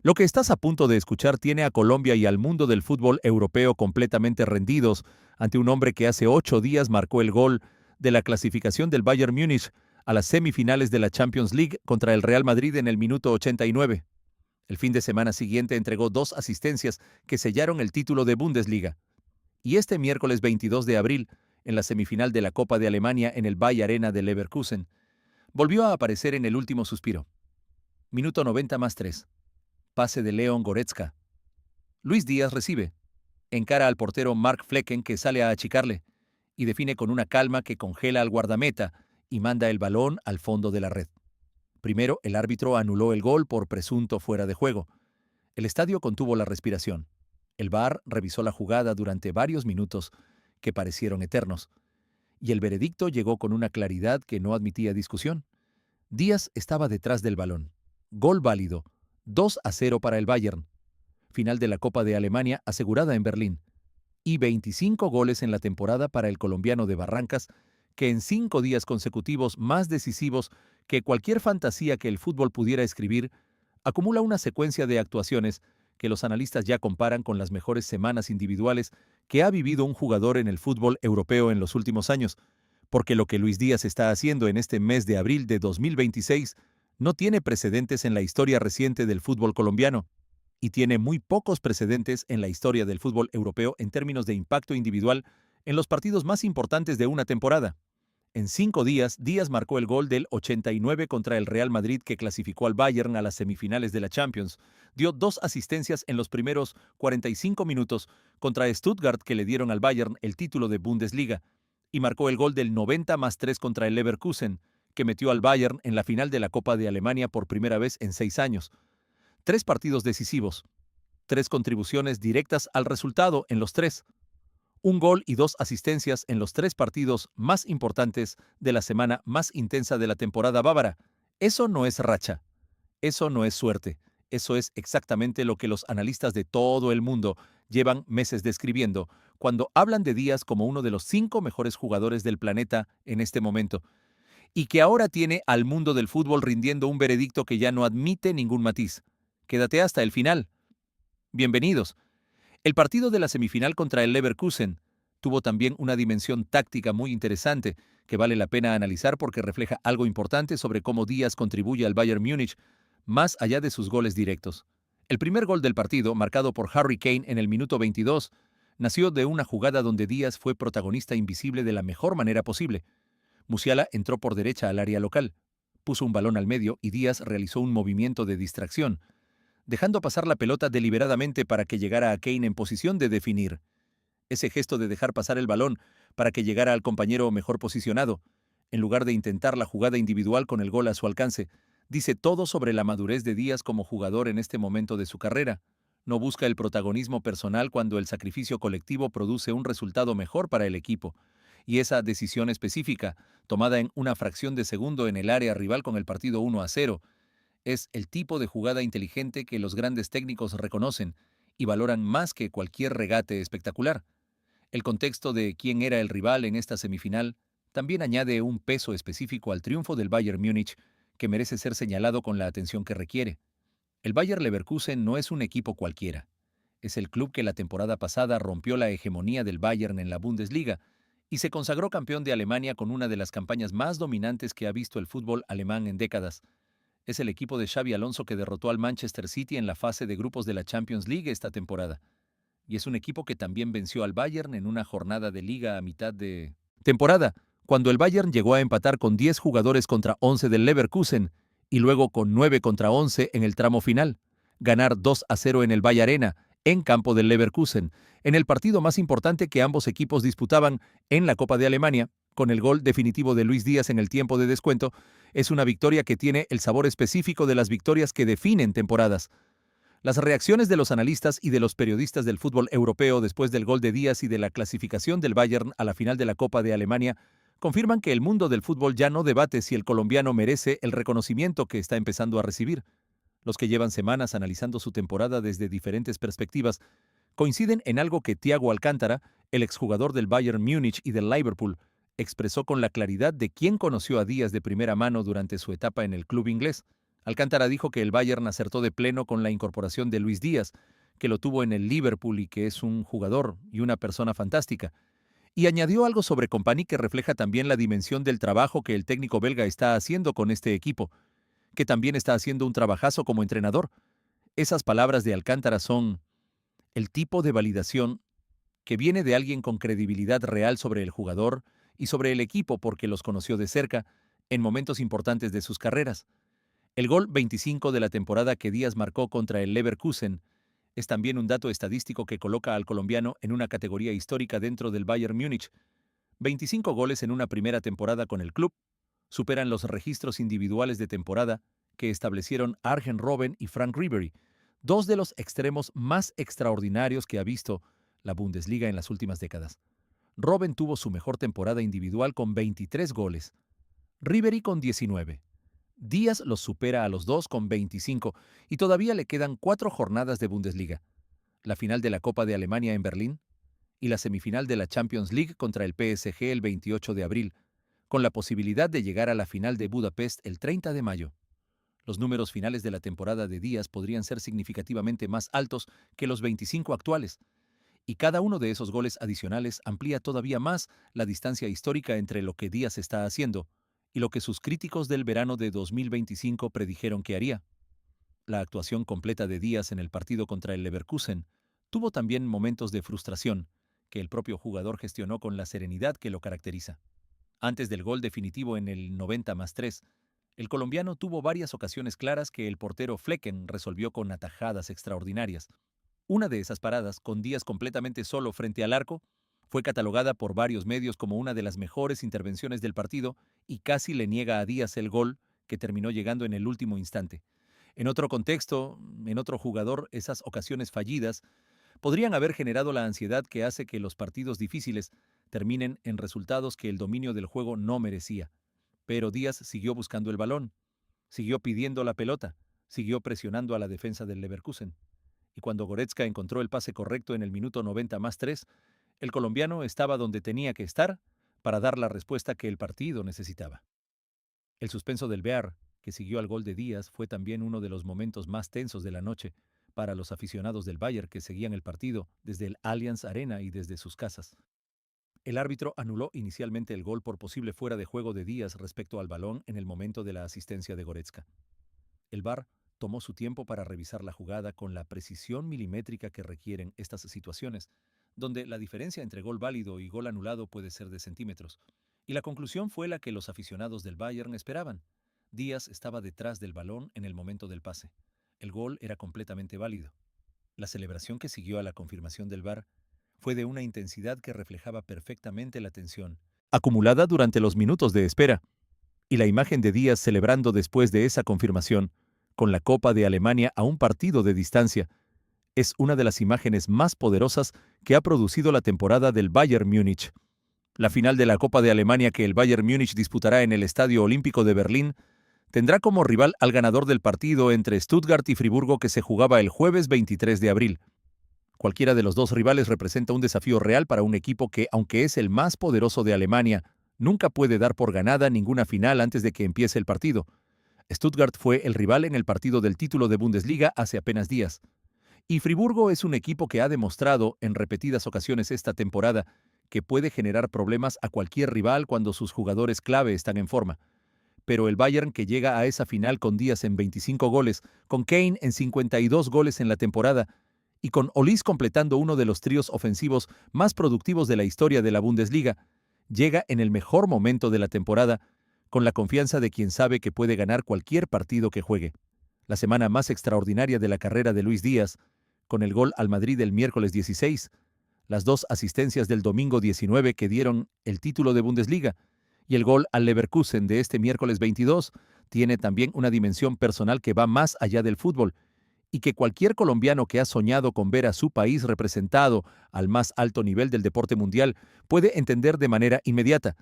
Lo que estás a punto de escuchar tiene a Colombia y al mundo del fútbol europeo completamente rendidos ante un hombre que hace 8 días marcó el gol de la clasificación del Bayern Múnich a las semifinales de la Champions League contra el Real Madrid en el minuto 89. El fin de semana siguiente entregó 2 asistencias que sellaron el título de Bundesliga. Y este miércoles 22 de abril, en la semifinal de la Copa de Alemania en el Bayer Arena de Leverkusen, volvió a aparecer en el último suspiro. Minuto 90 más 3. Pase de Leon Goretzka. Luis Díaz recibe. Encara al portero Mark Flecken, que sale a achicarle y define con una calma que congela al guardameta y manda el balón al fondo de la red. Primero, el árbitro anuló el gol por presunto fuera de juego. El estadio contuvo la respiración. El VAR revisó la jugada durante varios minutos que parecieron eternos, y el veredicto llegó con una claridad que no admitía discusión. Díaz estaba detrás del balón. Gol válido. 2-0 para el Bayern. Final de la Copa de Alemania asegurada en Berlín. Y 25 goles en la temporada para el colombiano de Barrancas, que en 5 días consecutivos más decisivos que cualquier fantasía que el fútbol pudiera escribir, acumula una secuencia de actuaciones que los analistas ya comparan con las mejores semanas individuales que ha vivido un jugador en el fútbol europeo en los últimos años, porque lo que Luis Díaz está haciendo en este mes de abril de 2026 no tiene precedentes en la historia reciente del fútbol colombiano y tiene muy pocos precedentes en la historia del fútbol europeo en términos de impacto individual en los partidos más importantes de una temporada. En 5 días, Díaz marcó el gol del 89 contra el Real Madrid que clasificó al Bayern a las semifinales de la Champions. Dio 2 asistencias en los primeros 45 minutos contra Stuttgart que le dieron al Bayern el título de Bundesliga. Y marcó el gol del 90 más 3 contra el Leverkusen, que metió al Bayern en la final de la Copa de Alemania por primera vez en 6 años. 3 partidos decisivos, 3 contribuciones directas al resultado en los tres. Un gol y 2 asistencias en los 3 partidos más importantes de la semana más intensa de la temporada bávara. Eso no es racha. Eso no es suerte. Eso es exactamente lo que los analistas de todo el mundo llevan meses describiendo cuando hablan de Díaz como uno de los 5 mejores jugadores del planeta en este momento, y que ahora tiene al mundo del fútbol rindiendo un veredicto que ya no admite ningún matiz. Quédate hasta el final. Bienvenidos. El partido de la semifinal contra el Leverkusen tuvo también una dimensión táctica muy interesante que vale la pena analizar porque refleja algo importante sobre cómo Díaz contribuye al Bayern Múnich más allá de sus goles directos. El primer gol del partido, marcado por Harry Kane en el minuto 22, nació de una jugada donde Díaz fue protagonista invisible de la mejor manera posible. Musiala entró por derecha al área local, puso un balón al medio y Díaz realizó un movimiento de distracción, dejando pasar la pelota deliberadamente para que llegara a Kane en posición de definir. Ese gesto de dejar pasar el balón para que llegara al compañero mejor posicionado, en lugar de intentar la jugada individual con el gol a su alcance, dice todo sobre la madurez de Díaz como jugador en este momento de su carrera. No busca el protagonismo personal cuando el sacrificio colectivo produce un resultado mejor para el equipo. Y esa decisión específica, tomada en una fracción de segundo en el área rival con el partido 1-0, es el tipo de jugada inteligente que los grandes técnicos reconocen y valoran más que cualquier regate espectacular. El contexto de quién era el rival en esta semifinal también añade un peso específico al triunfo del Bayern Múnich que merece ser señalado con la atención que requiere. El Bayer Leverkusen no es un equipo cualquiera. Es el club que la temporada pasada rompió la hegemonía del Bayern en la Bundesliga y se consagró campeón de Alemania con una de las campañas más dominantes que ha visto el fútbol alemán en décadas. Es el equipo de Xabi Alonso que derrotó al Manchester City en la fase de grupos de la Champions League esta temporada. Y es un equipo que también venció al Bayern en una jornada de liga a mitad de temporada, cuando el Bayern llegó a empatar con 10 jugadores contra 11 del Leverkusen y luego con 9 contra 11 en el tramo final. Ganar 2-0 en el Bayer Arena, en campo del Leverkusen, en el partido más importante que ambos equipos disputaban en la Copa de Alemania, con el gol definitivo de Luis Díaz en el tiempo de descuento, es una victoria que tiene el sabor específico de las victorias que definen temporadas. Las reacciones de los analistas y de los periodistas del fútbol europeo después del gol de Díaz y de la clasificación del Bayern a la final de la Copa de Alemania confirman que el mundo del fútbol ya no debate si el colombiano merece el reconocimiento que está empezando a recibir. Los que llevan semanas analizando su temporada desde diferentes perspectivas coinciden en algo que Thiago Alcántara, el exjugador del Bayern Múnich y del Liverpool, expresó con la claridad de quien conoció a Díaz de primera mano durante su etapa en el club inglés. Alcántara dijo que el Bayern acertó de pleno con la incorporación de Luis Díaz, que lo tuvo en el Liverpool y que es un jugador y una persona fantástica. Y añadió algo sobre Kompany que refleja también la dimensión del trabajo que el técnico belga está haciendo con este equipo, que también está haciendo un trabajazo como entrenador. Esas palabras de Alcántara son el tipo de validación que viene de alguien con credibilidad real sobre el jugador y sobre el equipo porque los conoció de cerca en momentos importantes de sus carreras. El gol 25 de la temporada que Díaz marcó contra el Leverkusen es también un dato estadístico que coloca al colombiano en una categoría histórica dentro del Bayern Múnich. 25 goles en una primera temporada con el club superan los registros individuales de temporada que establecieron Arjen Robben y Frank Ribery, dos de los extremos más extraordinarios que ha visto la Bundesliga en las últimas décadas. Robben tuvo su mejor temporada individual con 23 goles, Ribery con 19. Díaz los supera a los dos con 25 y todavía le quedan 4 jornadas de Bundesliga, la final de la Copa de Alemania en Berlín y la semifinal de la Champions League contra el PSG el 28 de abril, con la posibilidad de llegar a la final de Budapest el 30 de mayo. Los números finales de la temporada de Díaz podrían ser significativamente más altos que los 25 actuales, y cada uno de esos goles adicionales amplía todavía más la distancia histórica entre lo que Díaz está haciendo y lo que sus críticos del verano de 2025 predijeron que haría. La actuación completa de Díaz en el partido contra el Leverkusen tuvo también momentos de frustración, que el propio jugador gestionó con la serenidad que lo caracteriza. Antes del gol definitivo en el 90+3, el colombiano tuvo varias ocasiones claras que el portero Flecken resolvió con atajadas extraordinarias. Una de esas paradas, con Díaz completamente solo frente al arco, fue catalogada por varios medios como una de las mejores intervenciones del partido y casi le niega a Díaz el gol que terminó llegando en el último instante. En otro contexto, en otro jugador, esas ocasiones fallidas podrían haber generado la ansiedad que hace que los partidos difíciles terminen en resultados que el dominio del juego no merecía. Pero Díaz siguió buscando el balón, siguió pidiendo la pelota, siguió presionando a la defensa del Leverkusen. Y cuando Goretzka encontró el pase correcto en el minuto 90+3, el colombiano estaba donde tenía que estar para dar la respuesta que el partido necesitaba. El suspenso del VAR, que siguió al gol de Díaz, fue también uno de los momentos más tensos de la noche para los aficionados del Bayern que seguían el partido desde el Allianz Arena y desde sus casas. El árbitro anuló inicialmente el gol por posible fuera de juego de Díaz respecto al balón en el momento de la asistencia de Goretzka. El VAR tomó su tiempo para revisar la jugada con la precisión milimétrica que requieren estas situaciones, donde la diferencia entre gol válido y gol anulado puede ser de centímetros. Y la conclusión fue la que los aficionados del Bayern esperaban. Díaz estaba detrás del balón en el momento del pase. El gol era completamente válido. La celebración que siguió a la confirmación del VAR fue de una intensidad que reflejaba perfectamente la tensión acumulada durante los minutos de espera. Y la imagen de Díaz celebrando después de esa confirmación, con la Copa de Alemania a un partido de distancia, es una de las imágenes más poderosas que ha producido la temporada del Bayern Múnich. La final de la Copa de Alemania que el Bayern Múnich disputará en el Estadio Olímpico de Berlín tendrá como rival al ganador del partido entre Stuttgart y Friburgo que se jugaba el jueves 23 de abril. Cualquiera de los dos rivales representa un desafío real para un equipo que, aunque es el más poderoso de Alemania, nunca puede dar por ganada ninguna final antes de que empiece el partido. Stuttgart fue el rival en el partido del título de Bundesliga hace apenas días. Y Friburgo es un equipo que ha demostrado en repetidas ocasiones esta temporada que puede generar problemas a cualquier rival cuando sus jugadores clave están en forma. Pero el Bayern, que llega a esa final con Díaz en 25 goles, con Kane en 52 goles en la temporada y con Olise completando uno de los tríos ofensivos más productivos de la historia de la Bundesliga, llega en el mejor momento de la temporada, con la confianza de quien sabe que puede ganar cualquier partido que juegue. La semana más extraordinaria de la carrera de Luis Díaz, con el gol al Madrid el miércoles 16, las 2 asistencias del domingo 19 que dieron el título de Bundesliga, y el gol al Leverkusen de este miércoles 22, tiene también una dimensión personal que va más allá del fútbol, y que cualquier colombiano que ha soñado con ver a su país representado al más alto nivel del deporte mundial puede entender de manera inmediata.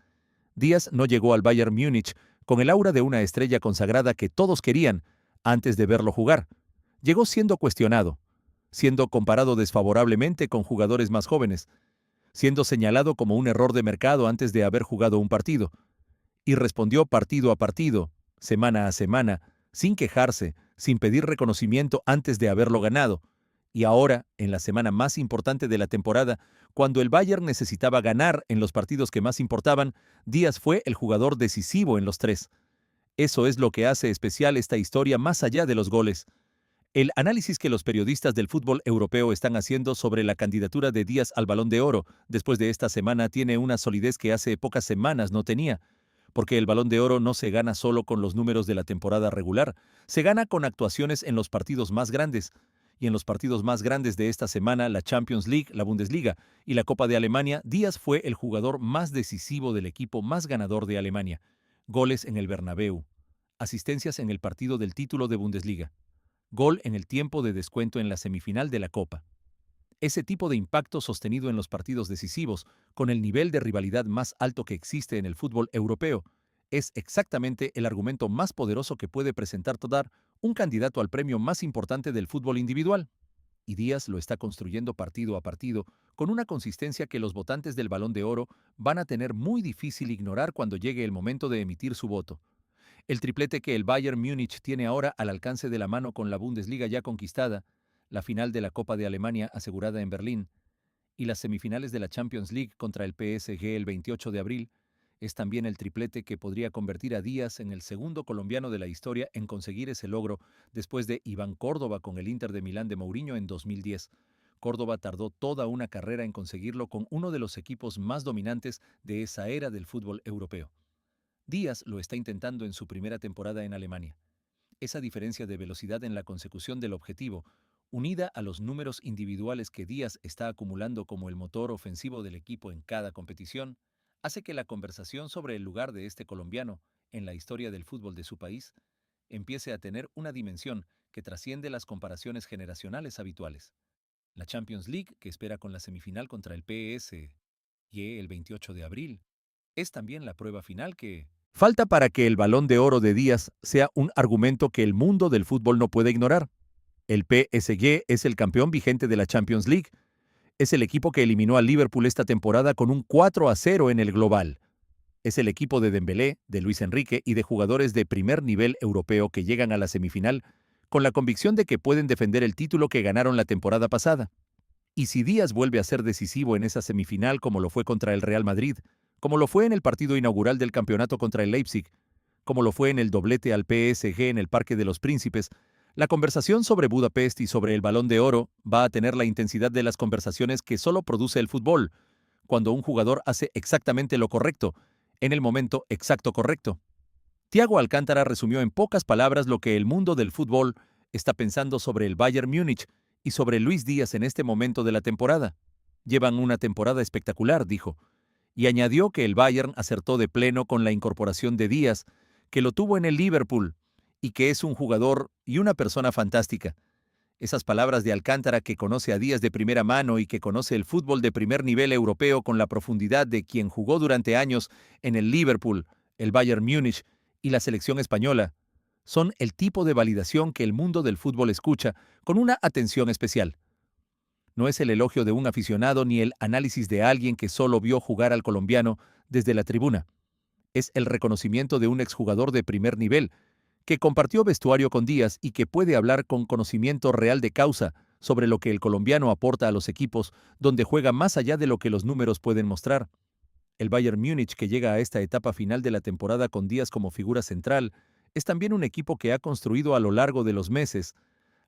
Díaz no llegó al Bayern Múnich con el aura de una estrella consagrada que todos querían antes de verlo jugar. Llegó siendo cuestionado, siendo comparado desfavorablemente con jugadores más jóvenes, siendo señalado como un error de mercado antes de haber jugado un partido, y respondió partido a partido, semana a semana, sin quejarse, sin pedir reconocimiento antes de haberlo ganado. Y ahora, en la semana más importante de la temporada, cuando el Bayern necesitaba ganar en los partidos que más importaban, Díaz fue el jugador decisivo en los tres. Eso es lo que hace especial esta historia más allá de los goles. El análisis que los periodistas del fútbol europeo están haciendo sobre la candidatura de Díaz al Balón de Oro después de esta semana tiene una solidez que hace pocas semanas no tenía, porque el Balón de Oro no se gana solo con los números de la temporada regular, se gana con actuaciones en los partidos más grandes. Y en los partidos más grandes de esta semana, la Champions League, la Bundesliga y la Copa de Alemania, Díaz fue el jugador más decisivo del equipo más ganador de Alemania. Goles en el Bernabéu, asistencias en el partido del título de Bundesliga, gol en el tiempo de descuento en la semifinal de la Copa. Ese tipo de impacto sostenido en los partidos decisivos, con el nivel de rivalidad más alto que existe en el fútbol europeo, es exactamente el argumento más poderoso que puede presentar Todar, un candidato al premio más importante del fútbol individual. Y Díaz lo está construyendo partido a partido, con una consistencia que los votantes del Balón de Oro van a tener muy difícil ignorar cuando llegue el momento de emitir su voto. El triplete que el Bayern Múnich tiene ahora al alcance de la mano con la Bundesliga ya conquistada, la final de la Copa de Alemania asegurada en Berlín y las semifinales de la Champions League contra el PSG el 28 de abril, es también el triplete que podría convertir a Díaz en el segundo colombiano de la historia en conseguir ese logro después de Iván Córdoba con el Inter de Milán de Mourinho en 2010. Córdoba tardó toda una carrera en conseguirlo con uno de los equipos más dominantes de esa era del fútbol europeo. Díaz lo está intentando en su primera temporada en Alemania. Esa diferencia de velocidad en la consecución del objetivo, unida a los números individuales que Díaz está acumulando como el motor ofensivo del equipo en cada competición, hace que la conversación sobre el lugar de este colombiano en la historia del fútbol de su país empiece a tener una dimensión que trasciende las comparaciones generacionales habituales. La Champions League, que espera con la semifinal contra el PSG el 28 de abril, es también la prueba final que falta para que el Balón de Oro de Díaz sea un argumento que el mundo del fútbol no puede ignorar. El PSG es el campeón vigente de la Champions League. Es el equipo que eliminó al Liverpool esta temporada con un 4-0 en el global. Es el equipo de Dembélé, de Luis Enrique y de jugadores de primer nivel europeo que llegan a la semifinal con la convicción de que pueden defender el título que ganaron la temporada pasada. Y si Díaz vuelve a ser decisivo en esa semifinal como lo fue contra el Real Madrid, como lo fue en el partido inaugural del campeonato contra el Leipzig, como lo fue en el doblete al PSG en el Parque de los Príncipes, la conversación sobre Budapest y sobre el Balón de Oro va a tener la intensidad de las conversaciones que solo produce el fútbol, cuando un jugador hace exactamente lo correcto, en el momento exacto correcto. Thiago Alcántara resumió en pocas palabras lo que el mundo del fútbol está pensando sobre el Bayern Múnich y sobre Luis Díaz en este momento de la temporada. Llevan una temporada espectacular, dijo, y añadió que el Bayern acertó de pleno con la incorporación de Díaz, que lo tuvo en el Liverpool, y que es un jugador y una persona fantástica. Esas palabras de Alcántara, que conoce a Díaz de primera mano y que conoce el fútbol de primer nivel europeo con la profundidad de quien jugó durante años en el Liverpool, el Bayern Múnich y la selección española, son el tipo de validación que el mundo del fútbol escucha con una atención especial. No es el elogio de un aficionado ni el análisis de alguien que solo vio jugar al colombiano desde la tribuna. Es el reconocimiento de un exjugador de primer nivel, que compartió vestuario con Díaz y que puede hablar con conocimiento real de causa sobre lo que el colombiano aporta a los equipos, donde juega más allá de lo que los números pueden mostrar. El Bayern Múnich, que llega a esta etapa final de la temporada con Díaz como figura central, es también un equipo que ha construido a lo largo de los meses,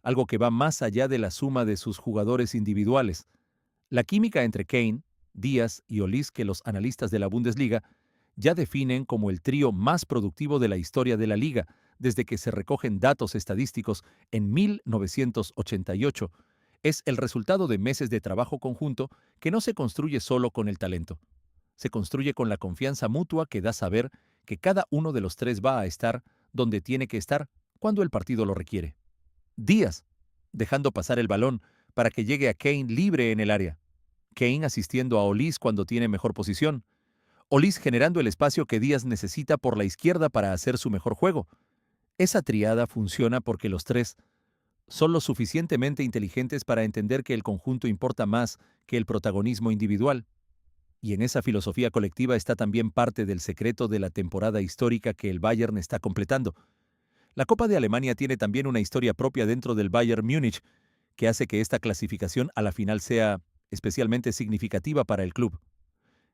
algo que va más allá de la suma de sus jugadores individuales. La química entre Kane, Díaz y Olise, que los analistas de la Bundesliga ya definen como el trío más productivo de la historia de la liga, desde que se recogen datos estadísticos en 1988, es el resultado de meses de trabajo conjunto que no se construye solo con el talento. Se construye con la confianza mutua que da saber que cada uno de los tres va a estar donde tiene que estar cuando el partido lo requiere. Díaz, dejando pasar el balón para que llegue a Kane libre en el área. Kane asistiendo a Olise cuando tiene mejor posición. Olise generando el espacio que Díaz necesita por la izquierda para hacer su mejor juego. Esa triada funciona porque los tres son lo suficientemente inteligentes para entender que el conjunto importa más que el protagonismo individual. Y en esa filosofía colectiva está también parte del secreto de la temporada histórica que el Bayern está completando. La Copa de Alemania tiene también una historia propia dentro del Bayern Múnich, que hace que esta clasificación a la final sea especialmente significativa para el club.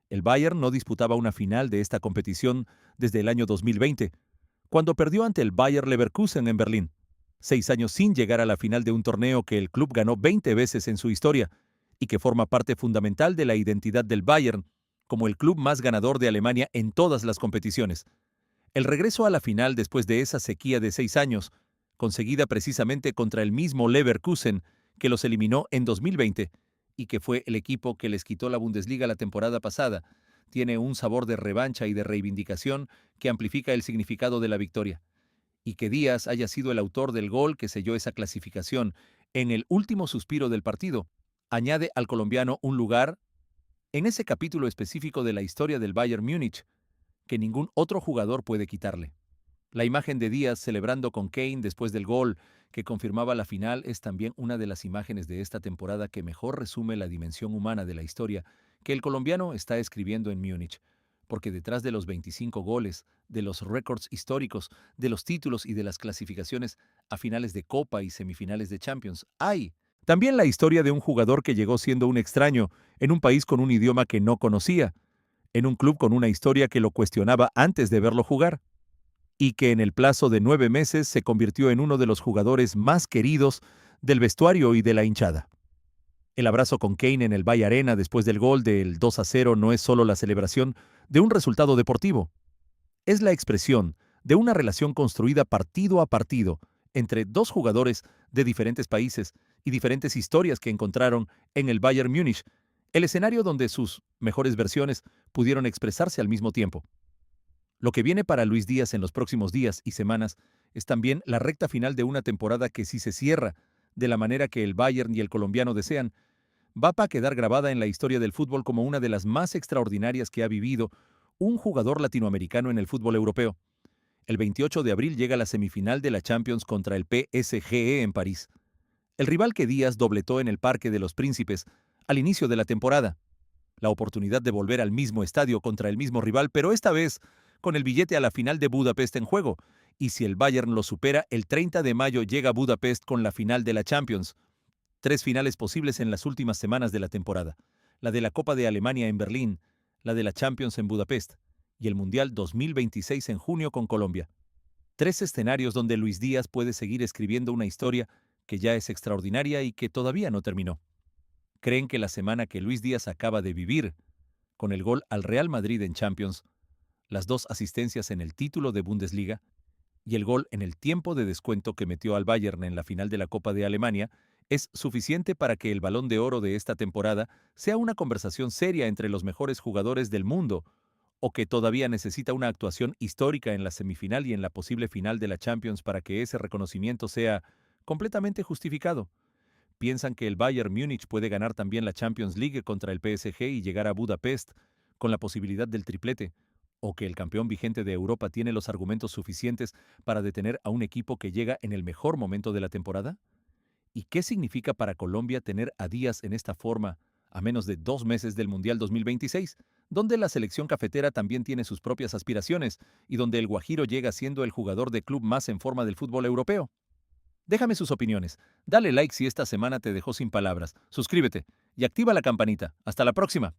El Bayern no disputaba una final de esta competición desde el año 2020, cuando perdió ante el Bayer Leverkusen en Berlín. 6 años sin llegar a la final de un torneo que el club ganó 20 veces en su historia y que forma parte fundamental de la identidad del Bayern como el club más ganador de Alemania en todas las competiciones. El regreso a la final después de esa sequía de 6 años, conseguida precisamente contra el mismo Leverkusen que los eliminó en 2020 y que fue el equipo que les quitó la Bundesliga la temporada pasada, tiene un sabor de revancha y de reivindicación que amplifica el significado de la victoria. Y que Díaz haya sido el autor del gol que selló esa clasificación en el último suspiro del partido, añade al colombiano un lugar en ese capítulo específico de la historia del Bayern Múnich que ningún otro jugador puede quitarle. La imagen de Díaz celebrando con Kane después del gol que confirmaba la final es también una de las imágenes de esta temporada que mejor resume la dimensión humana de la historia que el colombiano está escribiendo en Múnich, porque detrás de los 25 goles, de los récords históricos, de los títulos y de las clasificaciones a finales de Copa y semifinales de Champions, hay también la historia de un jugador que llegó siendo un extraño en un país con un idioma que no conocía, en un club con una historia que lo cuestionaba antes de verlo jugar, y que en el plazo de 9 meses se convirtió en uno de los jugadores más queridos del vestuario y de la hinchada. El abrazo con Kane en el Bay Arena después del gol del 2-0 no es solo la celebración de un resultado deportivo, es la expresión de una relación construida partido a partido entre dos jugadores de diferentes países y diferentes historias que encontraron en el Bayern Múnich, el escenario donde sus mejores versiones pudieron expresarse al mismo tiempo. Lo que viene para Luis Díaz en los próximos días y semanas es también la recta final de una temporada que, si se cierra de la manera que el Bayern y el colombiano desean, va a quedar grabada en la historia del fútbol como una de las más extraordinarias que ha vivido un jugador latinoamericano en el fútbol europeo. El 28 de abril llega la semifinal de la Champions contra el PSG en París, el rival que Díaz dobletó en el Parque de los Príncipes al inicio de la temporada. La oportunidad de volver al mismo estadio contra el mismo rival, pero esta vez con el billete a la final de Budapest en juego, y si el Bayern lo supera, el 30 de mayo llega a Budapest con la final de la Champions. 3 finales posibles en las últimas semanas de la temporada: la de la Copa de Alemania en Berlín, la de la Champions en Budapest y el Mundial 2026 en junio con Colombia. 3 escenarios donde Luis Díaz puede seguir escribiendo una historia que ya es extraordinaria y que todavía no terminó. ¿Creen que la semana que Luis Díaz acaba de vivir, con el gol al Real Madrid en Champions, las 2 asistencias en el título de Bundesliga y el gol en el tiempo de descuento que metió al Bayern en la final de la Copa de Alemania, es suficiente para que el Balón de Oro de esta temporada sea una conversación seria entre los mejores jugadores del mundo, o que todavía necesita una actuación histórica en la semifinal y en la posible final de la Champions para que ese reconocimiento sea completamente justificado? ¿Piensan que el Bayern Múnich puede ganar también la Champions League contra el PSG y llegar a Budapest con la posibilidad del triplete? ¿O que el campeón vigente de Europa tiene los argumentos suficientes para detener a un equipo que llega en el mejor momento de la temporada? ¿Y qué significa para Colombia tener a Díaz en esta forma a menos de 2 meses del Mundial 2026, donde la selección cafetera también tiene sus propias aspiraciones y donde el Guajiro llega siendo el jugador de club más en forma del fútbol europeo? Déjame sus opiniones. Dale like si esta semana te dejó sin palabras. Suscríbete y activa la campanita. Hasta la próxima.